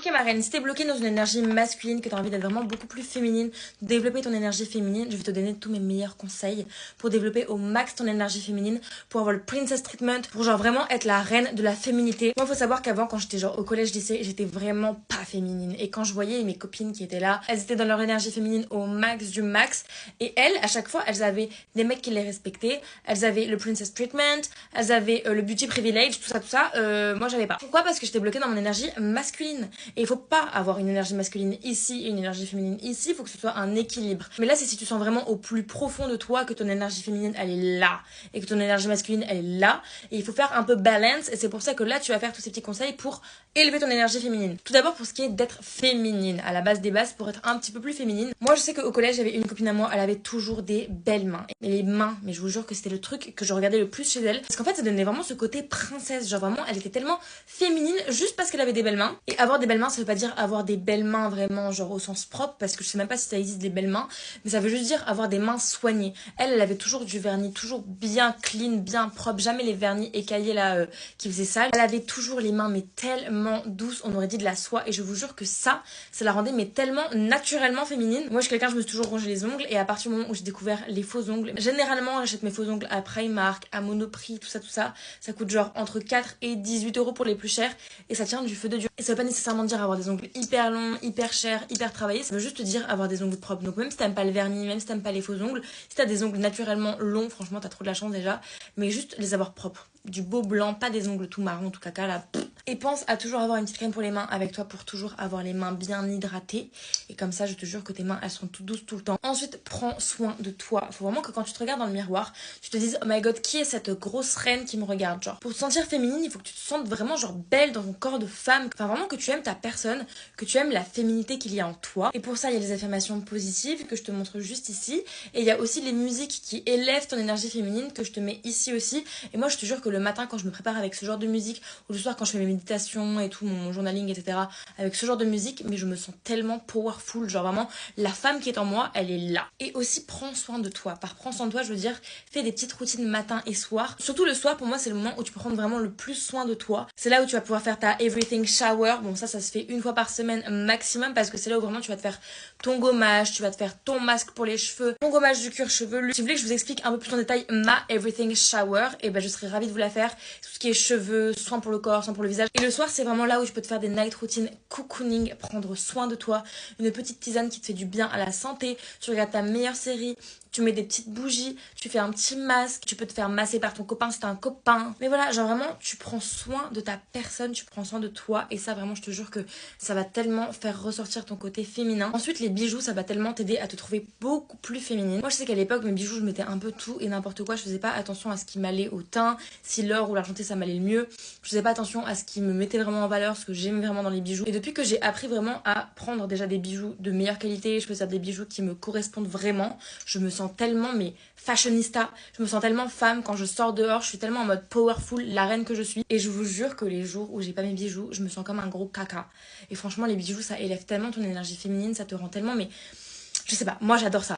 Ok ma reine, si t'es bloquée dans une énergie masculine, que t'as envie d'être vraiment beaucoup plus féminine, de développer ton énergie féminine, je vais te donner tous mes meilleurs conseils pour développer au max ton énergie féminine, pour avoir le princess treatment, pour genre vraiment être la reine de la féminité. Moi faut savoir qu'avant quand j'étais genre au collège lycée, j'étais vraiment pas féminine. Et quand je voyais mes copines qui étaient là, elles étaient dans leur énergie féminine au max du max. Et elles, à chaque fois, elles avaient des mecs qui les respectaient, elles avaient le princess treatment, elles avaient le beauty privilege, tout ça. Moi j'avais pas. Pourquoi? Parce que j'étais bloquée dans mon énergie masculine. Et il faut pas avoir une énergie masculine ici et une énergie féminine ici, il faut que ce soit un équilibre. Mais là, c'est si tu sens vraiment au plus profond de toi que ton énergie féminine, elle est là, et que ton énergie masculine, elle est là, et il faut faire un peu balance, et c'est pour ça que là, tu vas faire tous ces petits conseils pour élever ton énergie féminine. Tout d'abord, pour ce qui est d'être féminine, à la base des bases, pour être un petit peu plus féminine. Moi, je sais qu'au collège, j'avais une copine à moi, elle avait toujours des belles mains. Et les mains, mais je vous jure que c'était le truc que je regardais le plus chez elle, parce qu'en fait, ça donnait vraiment ce côté princesse, genre vraiment, elle était tellement féminine juste parce qu'elle avait des belles mains. Et avoir des belles mains, ça veut pas dire avoir des belles mains vraiment genre au sens propre, parce que je sais même pas si ça existe des belles mains, mais ça veut juste dire avoir des mains soignées. Elle avait toujours du vernis, toujours bien clean, bien propre, jamais les vernis écaillés là qui faisaient sale. Elle avait toujours les mains mais tellement douces, on aurait dit de la soie, et je vous jure que ça la rendait mais tellement naturellement féminine. Moi je suis quelqu'un, je me suis toujours rongé les ongles, et à partir du moment où j'ai découvert les faux ongles, généralement j'achète mes faux ongles à Primark, à Monoprix, tout ça coûte genre entre 4 et 18 euros pour les plus chers, et ça tient du feu de Dieu. Et ça veut pas nécessairement dire avoir des ongles hyper longs, hyper chers, hyper travaillés, ça veut juste te dire avoir des ongles propres. Donc même si t'aimes pas le vernis, même si t'aimes pas les faux ongles, si t'as des ongles naturellement longs, franchement t'as trop de la chance déjà, mais juste les avoir propres. Du beau blanc, pas des ongles tout marron, tout caca là. Et pense à toujours avoir une petite crème pour les mains avec toi pour toujours avoir les mains bien hydratées. Et comme ça, je te jure que tes mains, elles sont toutes douces tout le temps. Ensuite, prends soin de toi. Faut vraiment que quand tu te regardes dans le miroir, tu te dises, oh my god, qui est cette grosse reine qui me regarde? Genre, pour te sentir féminine, il faut que tu te sentes vraiment genre belle dans ton corps de femme. Enfin, vraiment que tu aimes ta personne, que tu aimes la féminité qu'il y a en toi. Et pour ça, il y a les affirmations positives que je te montre juste ici. Et il y a aussi les musiques qui élèvent ton énergie féminine que je te mets ici aussi. Et moi, je te jure que le matin, quand je me prépare avec ce genre de musique, ou le soir quand je fais mes méditations et tout, mon journaling, etc., avec ce genre de musique, mais je me sens tellement powerful, genre vraiment, la femme qui est en moi, elle est là. Et aussi, prends soin de toi. Par prends soin de toi, je veux dire, fais des petites routines matin et soir. Surtout le soir, pour moi, c'est le moment où tu peux prendre vraiment le plus soin de toi. C'est là où tu vas pouvoir faire ta everything shower. Bon, ça se fait une fois par semaine maximum, parce que c'est là où vraiment tu vas te faire ton gommage, tu vas te faire ton masque pour les cheveux, ton gommage du cuir chevelu. Si vous voulez que je vous explique un peu plus en détail ma everything shower, et ben je serais ravie de vous la faire. Tout ce qui est cheveux, soin pour le corps, soin pour le visage. Et le soir, c'est vraiment là où tu peux te faire des night routines cocooning, prendre soin de toi, une petite tisane qui te fait du bien à la santé. Tu regardes ta meilleure série, tu mets des petites bougies, tu fais un petit masque, tu peux te faire masser par ton copain si t'as un copain. Mais voilà, genre vraiment, tu prends soin de ta personne, tu prends soin de toi, et ça vraiment, je te jure que ça va tellement faire ressortir ton côté féminin. Ensuite, les bijoux, ça va tellement t'aider à te trouver beaucoup plus féminine. Moi, je sais qu'à l'époque, mes bijoux, je mettais un peu tout et n'importe quoi. Je faisais pas attention à ce qui m'allait au teint, si l'or ou l'argenté, ça m'allait le mieux. Je faisais pas attention à ce qui me mettait vraiment en valeur, ce que j'aimais vraiment dans les bijoux. Et depuis que j'ai appris vraiment à prendre déjà des bijoux de meilleure qualité, je peux faire des bijoux qui me correspondent vraiment, je me sens tellement mais fashionista, je me sens tellement femme quand je sors dehors, je suis tellement en mode powerful, la reine que je suis. Et je vous jure que les jours où j'ai pas mes bijoux, je me sens comme un gros caca. Et franchement, les bijoux, ça élève tellement ton énergie féminine, ça te rend tellement, mais je sais pas, moi j'adore ça.